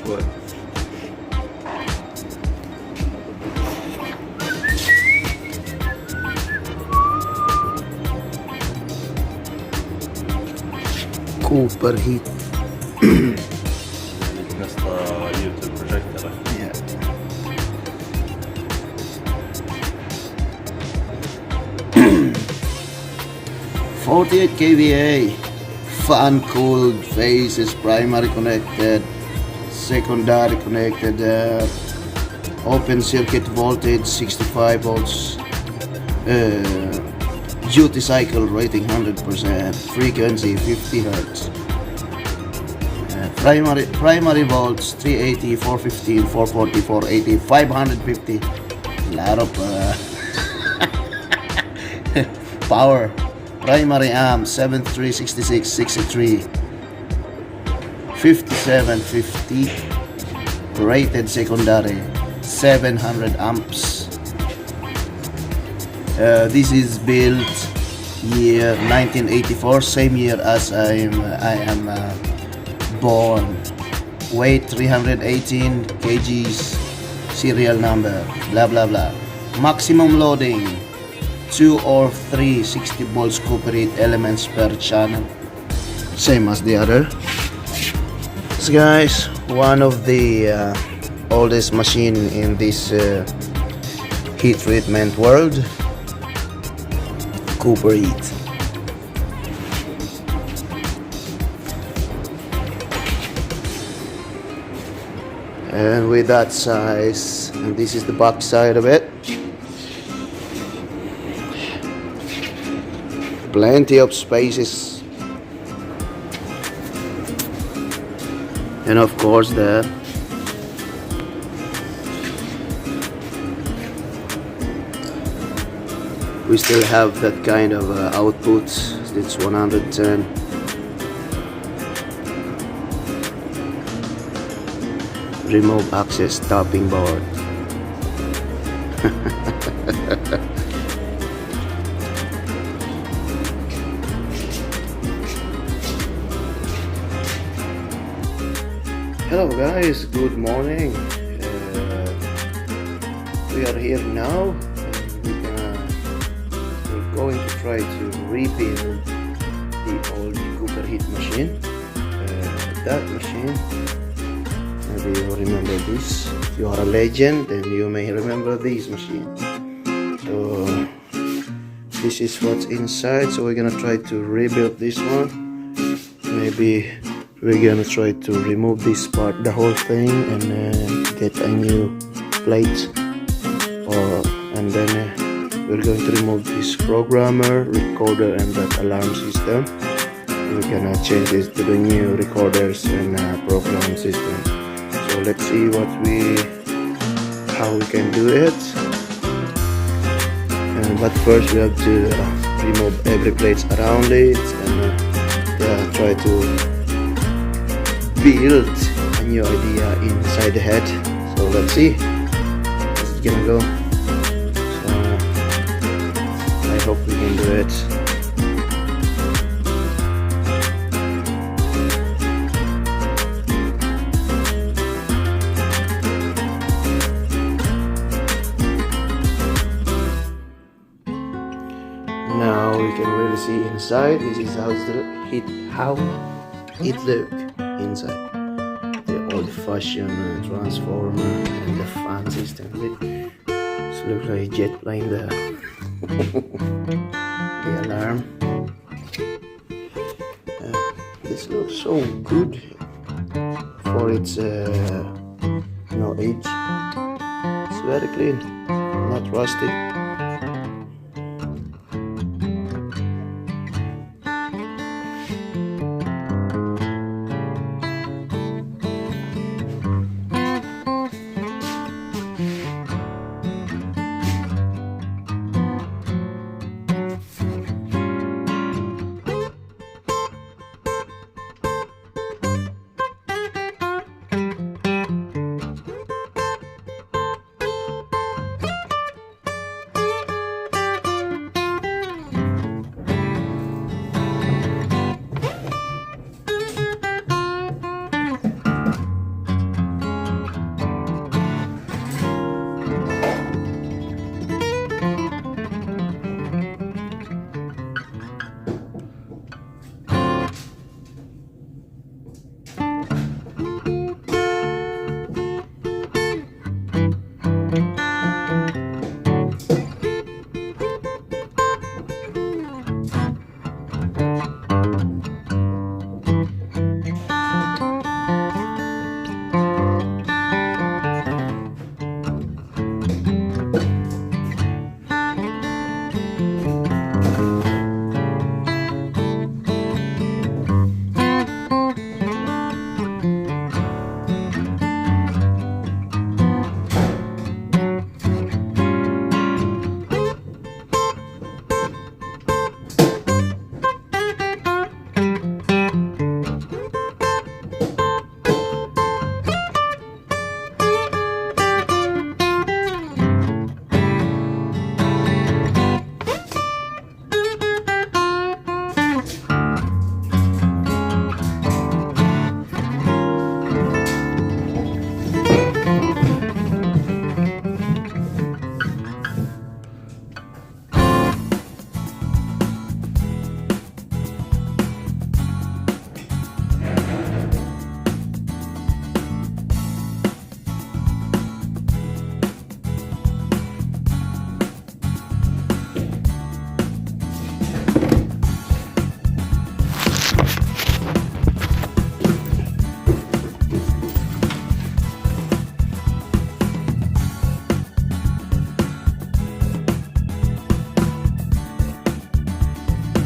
wood. Cooper Heat. Nästa YouTube-projekt eller? Yeah. .48 kVA, fan cooled, phases, primary connected, secondary connected, open circuit voltage 65 volts, duty cycle rating 100%, frequency 50 Hz, primary volts 380, 415, 440, 480, 550, lot of power. Primary amp 7366 63 5750, rated secondary 700 amps. This is built year 1984, same year as I am born. Weight 318 kgs, serial number, blah blah blah. Maximum loading 2 or 3 60 volts Cooper Heat elements per channel, same as the other. So guys, one of the oldest machine in this heat treatment world, Cooper Heat. And with that size, and this is the back side of it, plenty of spaces, and of course we still have that kind of output. It's 110. Remote access topping board. Hello guys, good morning. We are here now. We're going to try to rebuild the old Cooper Heat machine. That machine, maybe you remember this. If you are a legend, then you may remember this machine. So this is what's inside. So we're gonna try to rebuild this one. Maybe we're gonna try to remove this part, the whole thing, and get a new plate, and then we're going to remove this programmer, recorder, and that alarm system. We're gonna change this to the new recorders and program system. So let's see how we can do it. But first we have to remove every plate around it and try to build a new idea inside the head. So let's see how it's gonna go. So I hope we can do it. Now we can really see inside. This is how it look inside. The old-fashioned transformer and the fan system. This looks like a jet plane there. The alarm. This looks so good for its age. It's very clean, not rusty.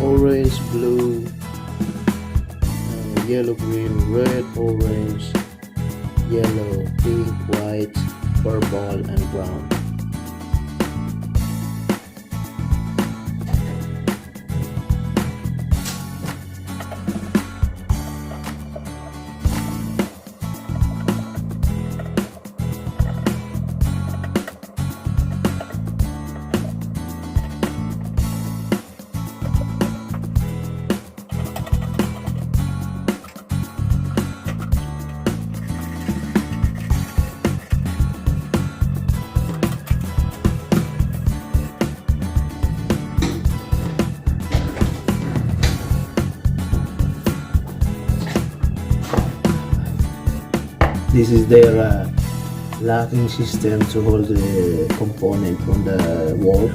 orange, blue, yellow, green, red, orange, yellow, pink, white, purple, and brown. This is their locking system to hold the component on the wall.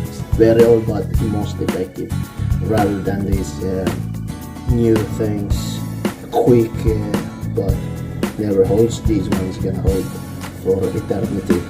It's very old but most effective rather than these new things, quick but never holds. These ones can hold for eternity.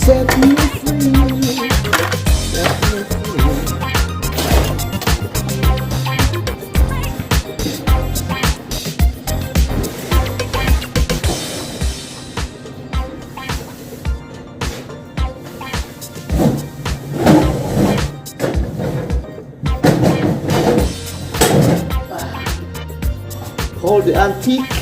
Set me free, set me free. Hold the antique.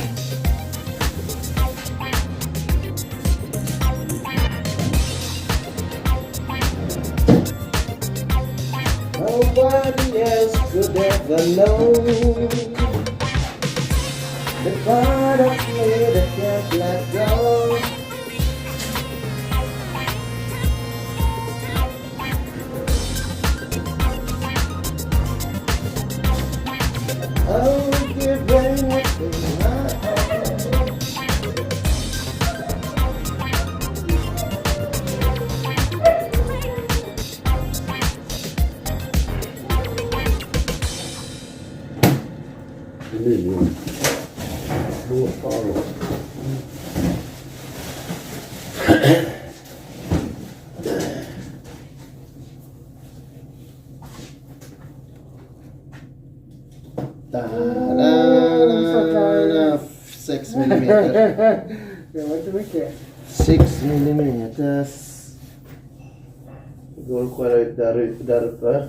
Nobody else could ever know the part of me that can't let go. I would give anything my all. Ta-da! 6 millimeter. Det var inte mycket. 6 millimeter. Det går att skära ut där uppe.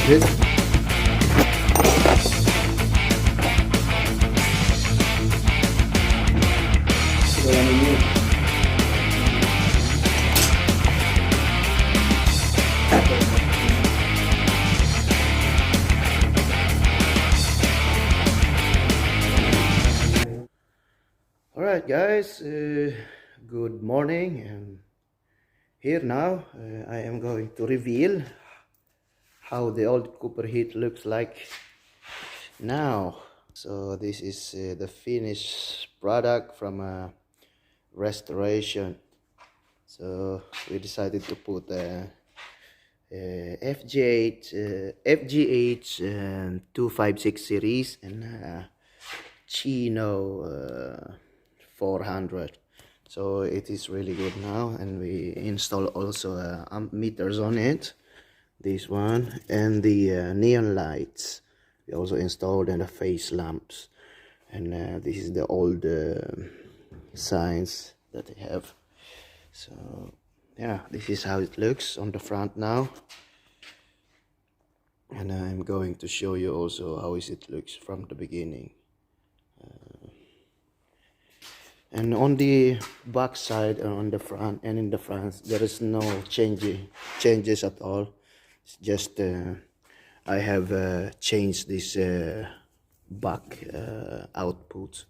Good. Alright guys, good morning, and here now I am going to reveal how the old copper heat looks like now. So this is the finished product from restoration. So we decided to put FGH 256 series and Chino 400. So it is really good now, and we install also amp meters on it, this one, and the neon lights we also installed, and the face lamps, and this is the old signs that they have. So yeah, this is how it looks on the front now, and I'm going to show you also how it looks from the beginning. And on the back side and on the front and in the front, there is no changes at all. It's just I have changed this back output,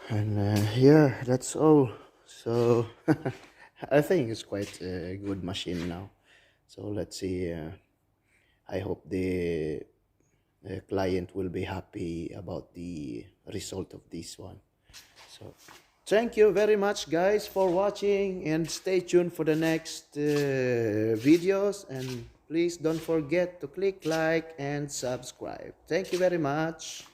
and yeah, that's all. So I think it's quite a good machine now. So let's see. I hope the client will be happy about the result of this one. So thank you very much guys for watching, and stay tuned for the next videos, and please don't forget to click like and subscribe. Thank you very much.